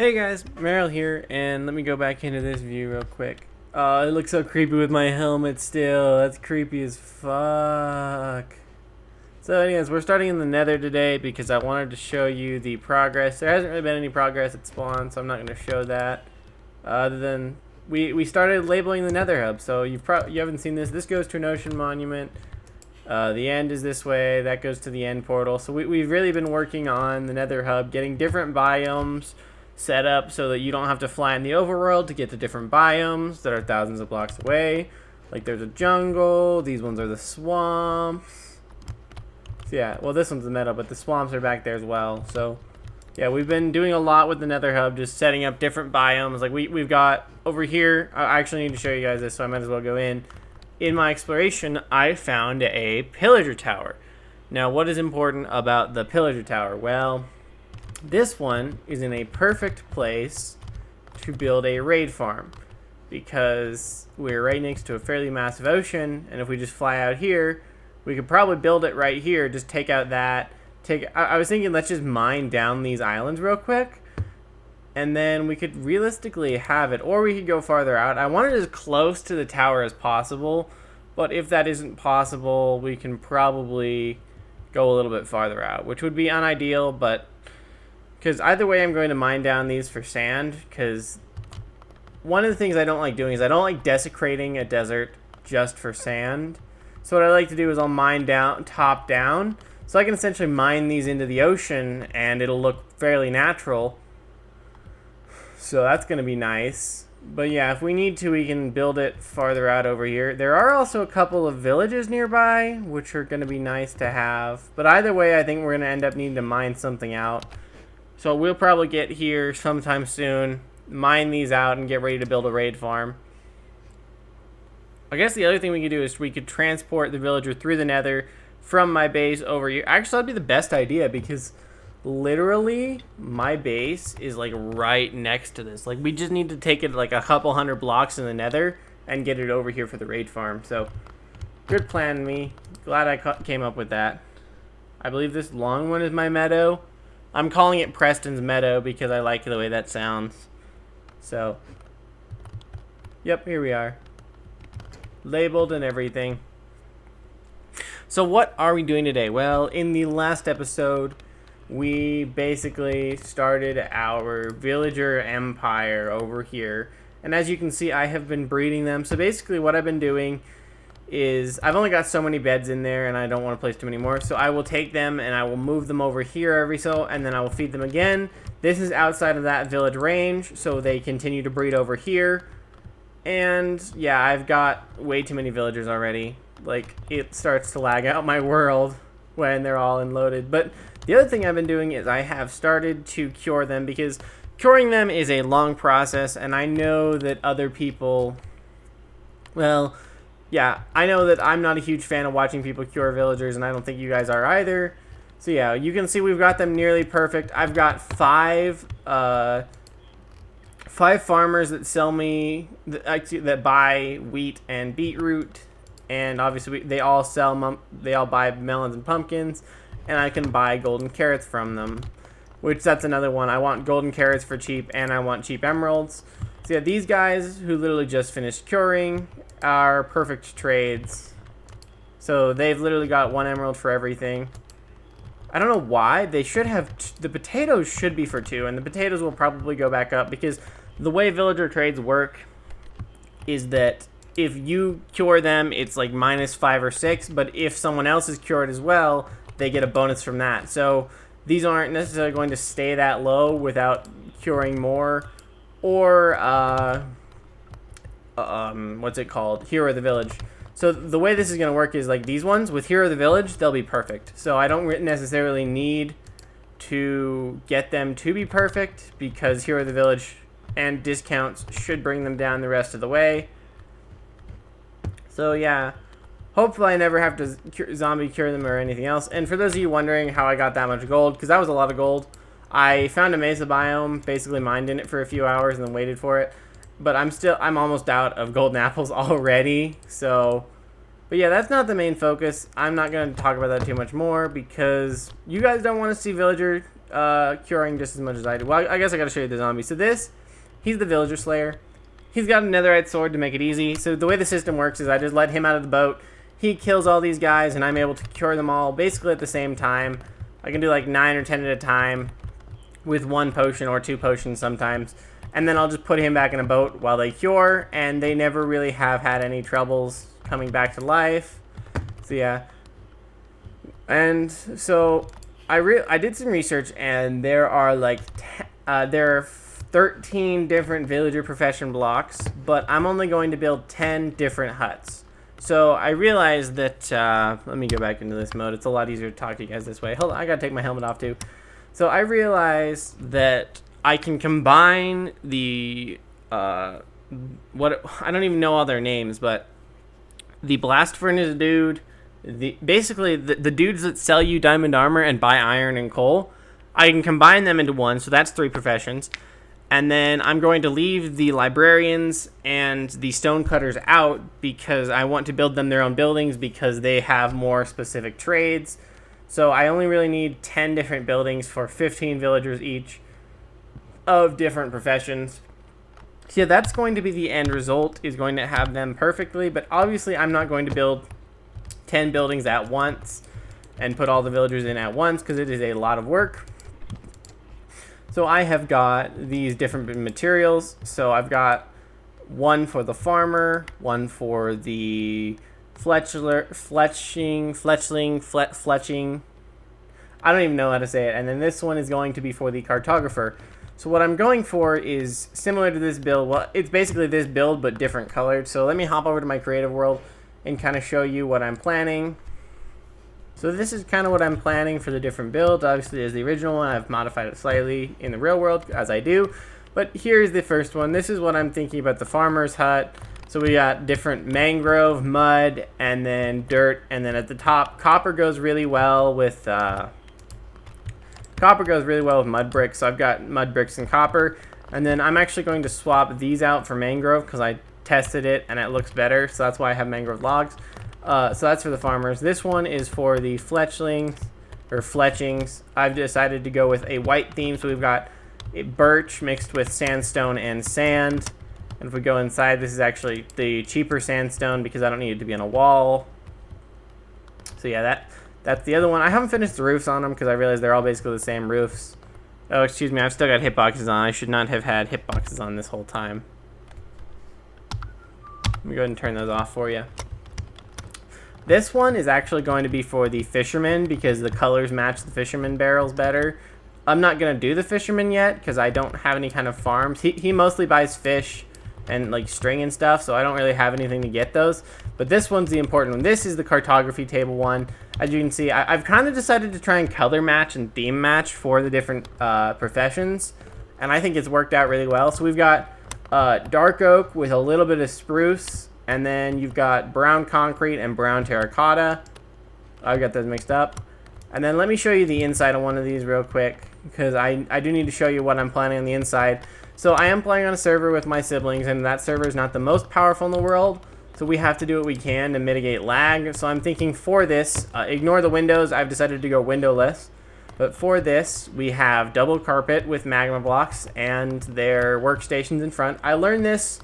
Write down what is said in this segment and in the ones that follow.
Hey guys, Meryl here, and let me go back into this view real quick. It looks so creepy with my helmet still. That's creepy as fuck. So anyways, we're starting in the nether today because I wanted to show you the progress. There hasn't really been any progress at spawn, so I'm not going to show that. Other than we started labeling the nether hub, so you haven't seen this. This goes to an ocean monument. The end is this way. That goes to the end portal. So we've really been working on the nether hub, getting different biomes set up so that you don't have to fly in the overworld to get to different biomes that are thousands of blocks away. Like there's a jungle. These ones are the swamps. So yeah, well this one's the meadow, but the swamps are back there as well. So yeah, we've been doing a lot with the nether hub, just setting up different biomes. Like we've got over here, I actually need to show you guys this, so I might as well go in. In my exploration, I found a pillager tower. Now, what is important about the pillager tower? Well, this one is in a perfect place to build a raid farm because we're right next to a fairly massive ocean, and if we just fly out here, we could probably build it right here, just take out that, I was thinking let's just mine down these islands real quick, and then we could realistically have it, or we could go farther out. I want it as close to the tower as possible, but if that isn't possible, we can probably go a little bit farther out, which would be unideal, but because either way I'm going to mine down these for sand, because one of the things I don't like doing is I don't like desecrating a desert just for sand. So what I like to do is I'll mine down, top down, so I can essentially mine these into the ocean and it'll look fairly natural. So that's going to be nice. But yeah, if we need to, we can build it farther out over here. There are also a couple of villages nearby, which are going to be nice to have. But either way, I think we're going to end up needing to mine something out. So we'll probably get here sometime soon, mine these out, and get ready to build a raid farm. I guess the other thing we could do is we could transport the villager through the nether from my base over here. Actually, that'd be the best idea because literally my base is like right next to this. Like we just need to take it like a couple hundred blocks in the nether and get it over here for the raid farm. So good plan, me. Glad I came up with that. I believe this long one is my meadow. I'm calling it Preston's Meadow because I like the way that sounds. So yep, here we are, labeled and everything. So what are we doing today? Well, in the last episode we basically started our villager empire over here, and as you can see I have been breeding them. So basically what I've been doing is I've only got so many beds in there and I don't want to place too many more, so I will take them and I will move them over here every so, and then I will feed them again. This is outside of that village range, so they continue to breed over here. And yeah, I've got way too many villagers already. Like it starts to lag out my world when they're all unloaded. But the other thing I've been doing is I have started to cure them, because curing them is a long process, and I know that other people, well, yeah, I know that I'm not a huge fan of watching people cure villagers, and I don't think you guys are either. So yeah, you can see we've got them nearly perfect. I've got five farmers that sell me, that buy wheat and beetroot, and obviously they all buy melons and pumpkins, and I can buy golden carrots from them, which that's another one. I want golden carrots for cheap, and I want cheap emeralds. So yeah, these guys who literally just finished curing are perfect trades. So they've literally got 1 emerald for everything. I don't know why. They should have, the potatoes should be for 2, and the potatoes will probably go back up, because the way villager trades work is that if you cure them, it's like -5 or 6, but if someone else is cured as well, they get a bonus from that. So these aren't necessarily going to stay that low without curing more, or what's it called? Hero of the Village. So the way this is going to work is like these ones, with Hero of the Village, they'll be perfect. So I don't necessarily need to get them to be perfect, because Hero of the Village and discounts should bring them down the rest of the way. So yeah, hopefully I never have to zombie cure them or anything else. And for those of you wondering how I got that much gold, because that was a lot of gold, I found a mesa biome, basically mined in it for a few hours and then waited for it. But I'm almost out of golden apples already. So, but yeah, that's not the main focus. I'm not going to talk about that too much more because you guys don't want to see villager curing just as much as I do. Well, I guess I gotta show you the zombie. So he's the villager slayer. He's got a netherite sword to make it easy. So the way the system works is I just let him out of the boat. He kills all these guys, and I'm able to cure them all basically at the same time. I can do like 9 or 10 at a time with 1 potion or 2 potions sometimes. And then I'll just put him back in a boat while they cure, and they never really have had any troubles coming back to life. So yeah. And so I did some research, and there are like there are 13 different villager profession blocks, but I'm only going to build 10 different huts. So I realized that let me go back into this mode. It's a lot easier to talk to you guys this way. Hold on, I gotta take my helmet off too. So I realized that I can combine the what I don't even know all their names, but the blast furnace dude, basically the dudes that sell you diamond armor and buy iron and coal, I can combine them into one, so that's 3 professions. And then I'm going to leave the librarians and the stonecutters out because I want to build them their own buildings because they have more specific trades. So I only really need 10 different buildings for 15 villagers each of different professions. So yeah, that's going to be the end result, is going to have them perfectly, but obviously I'm not going to build 10 buildings at once and put all the villagers in at once because it is a lot of work. So I have got these different materials. So I've got 1 for the farmer, 1 for the fletching. I don't even know how to say it. And then this one is going to be for the cartographer. So what I'm going for is similar to this build. Well, it's basically this build, but different colored. So let me hop over to my creative world and kind of show you what I'm planning. So this is kind of what I'm planning for the different builds. Obviously, there's the original one. I've modified it slightly in the real world, as I do. But here's the first one. This is what I'm thinking about the farmer's hut. So we got different mangrove, mud, and then dirt. And then at the top, copper goes really well with mud bricks. So I've got mud bricks and copper. And then I'm actually going to swap these out for mangrove because I tested it and it looks better. So that's why I have mangrove logs. So that's for the farmers. This one is for the fletchings. I've decided to go with a white theme. So we've got birch mixed with sandstone and sand. And if we go inside, this is actually the cheaper sandstone because I don't need it to be on a wall. So yeah, that's the other one. I haven't finished the roofs on them because I realized they're all basically the same roofs. Oh, excuse me, I've still got hitboxes on. I should not have had hitboxes on this whole time. Let me go ahead and turn those off for you. This one is actually going to be for the fishermen because the colors match the fisherman barrels better. I'm not going to do the fisherman yet because I don't have any kind of farms. He mostly buys fish and like string and stuff, so I don't really have anything to get those. But this one's the important one. This is the cartography table one. As you can see, I've kind of decided to try and color match and theme match for the different professions, and I think it's worked out really well. So we've got dark oak with a little bit of spruce, and then you've got brown concrete and brown terracotta. I got those mixed up. And then let me show you the inside of one of these real quick because I do need to show you what I'm planning on the inside. So I am playing on a server with my siblings, and that server is not the most powerful in the world. So we have to do what we can to mitigate lag. So I'm thinking for this, ignore the windows. I've decided to go windowless. But for this, we have double carpet with magma blocks and their workstations in front. I learned this,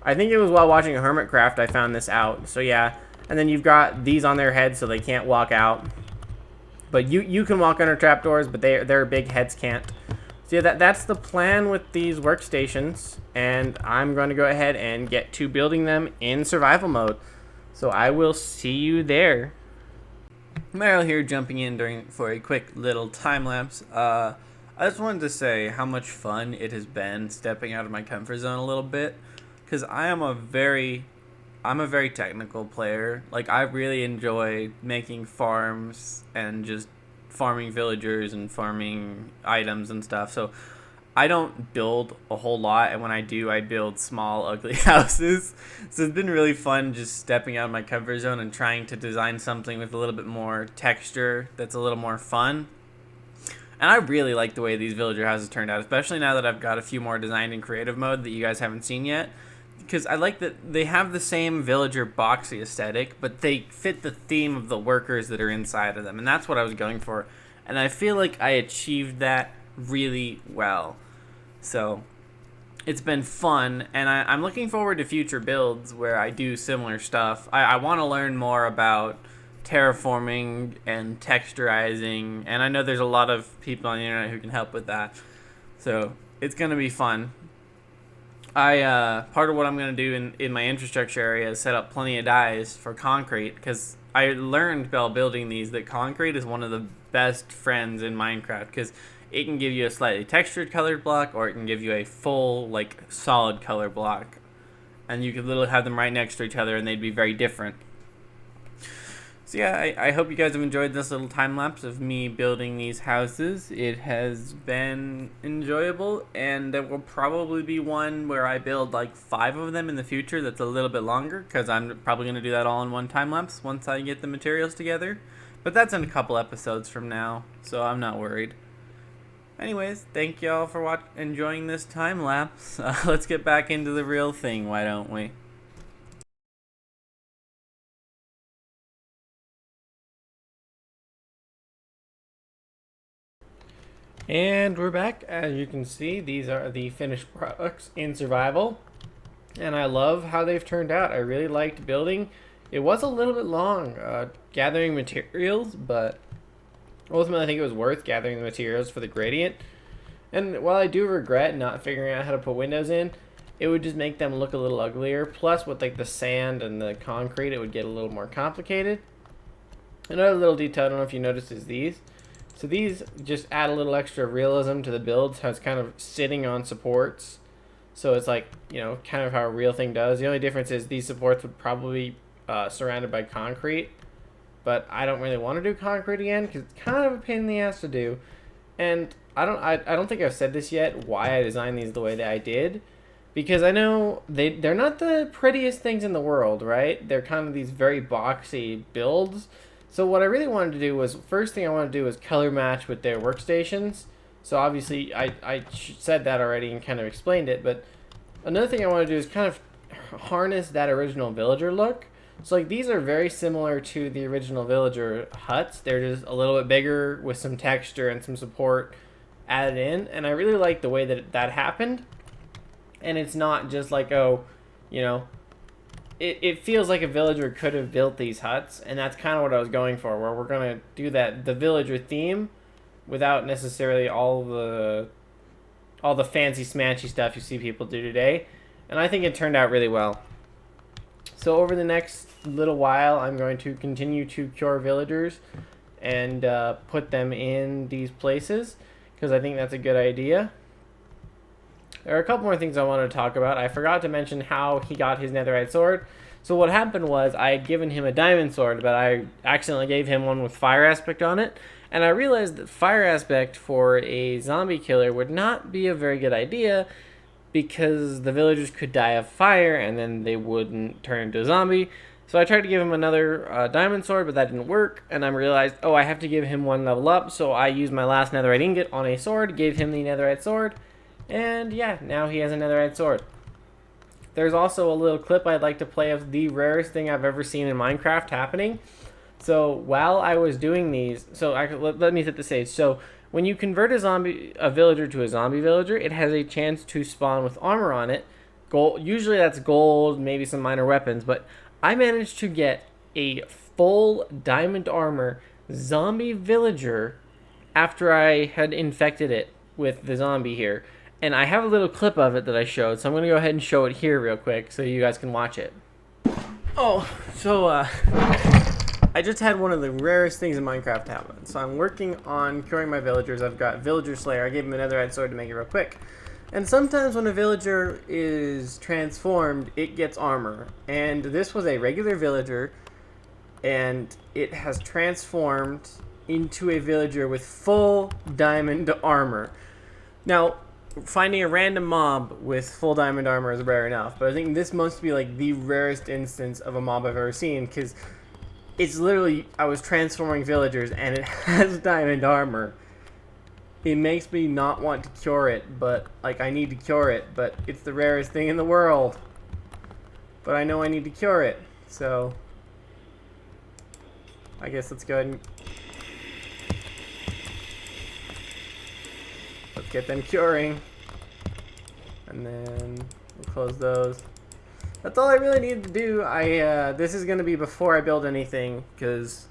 I think it was while watching a Hermitcraft I found this out. So yeah, and then you've got these on their heads so they can't walk out. But you can walk under trapdoors, but their big heads can't. So yeah, that's the plan with these workstations, and I'm going to go ahead and get to building them in survival mode. So I will see you there. Meryl here, jumping in for a quick little time lapse. I just wanted to say how much fun it has been stepping out of my comfort zone a little bit, because I'm a very technical player. Like, I really enjoy making farms and just farming villagers and farming items and stuff. So I don't build a whole lot, and when I do, I build small, ugly houses. So it's been really fun just stepping out of my comfort zone and trying to design something with a little bit more texture that's a little more fun. And I really like the way these villager houses turned out, especially now that I've got a few more designed in creative mode that you guys haven't seen yet. Because I like that they have the same villager boxy aesthetic, but they fit the theme of the workers that are inside of them. And that's what I was going for. and I feel like I achieved that really well. So it's been fun, and I'm looking forward to future builds where I do similar stuff. I want to learn more about terraforming and texturizing, and I know there's a lot of people on the internet who can help with that. So it's going to be fun. Part of what I'm going to do in my infrastructure area is set up plenty of dyes for concrete, because I learned while building these that concrete is one of the best friends in Minecraft, because it can give you a slightly textured colored block, or it can give you a full, like, solid color block. And you could literally have them right next to each other and they'd be very different. So yeah, I hope you guys have enjoyed this little time lapse of me building these houses. It has been enjoyable, and there will probably be one where I build like 5 of them in the future that's a little bit longer, because I'm probably going to do that all in one time lapse once I get the materials together. But that's in a couple episodes from now, so I'm not worried. Anyways, thank y'all for enjoying this time lapse. Let's get back into the real thing, why don't we? And we're back. As you can see, these are the finished products in survival, and I love how they've turned out. I really liked building. It was a little bit long gathering materials, but ultimately I think it was worth gathering the materials for the gradient. And while I do regret not figuring out how to put windows in, it would just make them look a little uglier. Plus, with like the sand and the concrete, it would get a little more complicated. Another little detail I don't know if you noticed is these. So these just add a little extra realism to the builds, how it's kind of sitting on supports. So it's like, you know, kind of how a real thing does. The only difference is these supports would probably be surrounded by concrete. But I don't really want to do concrete again because it's kind of a pain in the ass to do. And I don't think I've said this yet, why I designed these the way that I did. Because I know they're not the prettiest things in the world, right? They're kind of these very boxy builds. So what I really wanted to do was, first thing I wanted to do was color match with their workstations. So obviously I said that already and kind of explained it, but another thing I want to do is kind of harness that original villager look. So like these are very similar to the original villager huts. They're just a little bit bigger with some texture and some support added in, and I really like the way that that happened. And it's not just like, oh, you know, it feels like a villager could have built these huts, and that's kind of what I was going for, where we're going to do the villager theme without necessarily all the fancy smanchy stuff you see people do today. And I think it turned out really well. So over the next little while, I'm going to continue to cure villagers and put them in these places, because I think that's a good idea. There are a couple more things I wanted to talk about. I forgot to mention how he got his netherite sword. So what happened was I had given him a diamond sword, but I accidentally gave him one with fire aspect on it. And I realized that fire aspect for a zombie killer would not be a very good idea, because the villagers could die of fire and then they wouldn't turn into a zombie. So I tried to give him another diamond sword, but that didn't work. And I realized, oh, I have to give him one level up. So I used my last netherite ingot on a sword, gave him the netherite sword. And yeah, now he has a netherite sword. There's also a little clip I'd like to play of the rarest thing I've ever seen in Minecraft happening. So while I was doing these, let me set the stage. So when you convert a villager to a zombie villager, it has a chance to spawn with armor on it. Gold, usually that's gold, maybe some minor weapons, but I managed to get a full diamond armor zombie villager after I had infected it with the zombie here. And I have a little clip of it that I showed, so I'm going to go ahead and show it here real quick so you guys can watch it. Oh, so I just had one of the rarest things in Minecraft happen. So I'm working on curing my villagers. I've got Villager Slayer. I gave him a netherite sword to make it real quick. And sometimes when a villager is transformed, it gets armor. And this was a regular villager, and it has transformed into a villager with full diamond armor. Now, finding a random mob with full diamond armor is rare enough, but I think this must be like the rarest instance of a mob I've ever seen, because it's literally, I was transforming villagers and it has diamond armor. It makes me not want to cure it, but like I need to cure it, but it's the rarest thing in the world. But I know I need to cure it, so I guess let's go ahead and get them curing. And then we'll close those. That's all I really need to do. This is going to be before I build anything, because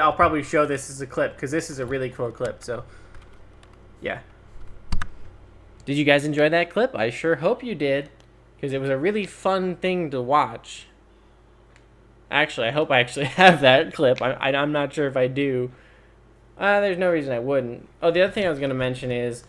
I'll probably show this as a clip, because this is a really cool clip. So, yeah. Did you guys enjoy that clip? I sure hope you did, because it was a really fun thing to watch. Actually, I hope I actually have that clip. I'm not sure if I do. There's no reason I wouldn't. Oh, the other thing I was going to mention is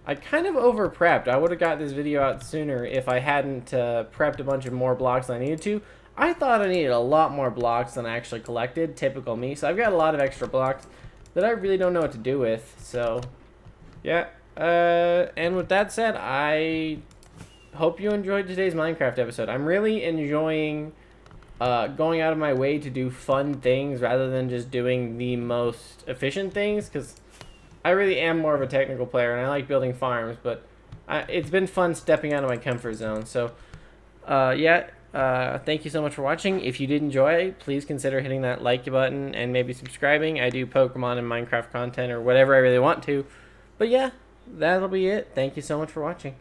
I kind of over-prepped. I would have got this video out sooner if I hadn't prepped a bunch of more blocks than I needed to. I thought I needed a lot more blocks than I actually collected, typical me. So I've got a lot of extra blocks that I really don't know what to do with. So, yeah. And with that said, I hope you enjoyed today's Minecraft episode. I'm really enjoying going out of my way to do fun things rather than just doing the most efficient things, because I really am more of a technical player and I like building farms, but it's been fun stepping out of my comfort zone. So thank you so much for watching. If you did enjoy, please consider hitting that like button and maybe subscribing. I do Pokemon and Minecraft content or whatever I really want to. But yeah, that'll be it. Thank you so much for watching.